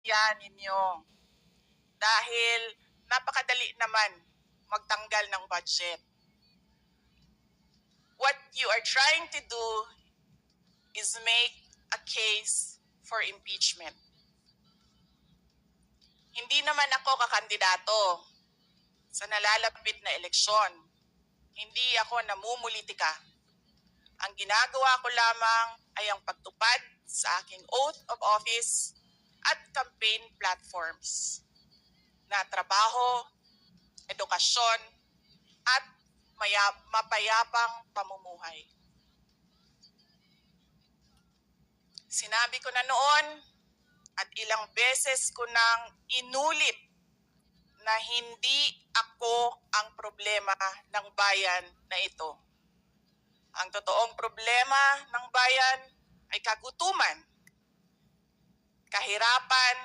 yan ninyo. Dahil napakadali naman magtanggal ng budget. What you are trying to do is make a case for impeachment. Hindi naman ako kakandidato sa nalalapit na eleksyon. Hindi ako namumulitika. Ang ginagawa ko lamang ay ang pagtupad sa aking oath of office at campaign platforms na trabaho, edukasyon, at mapayapang pamumuhay. Sinabi ko na noon at ilang beses ko nang inulit na hindi ako ang problema ng bayan na ito. Ang totoong problema ng bayan ay kagutuman, kahirapan,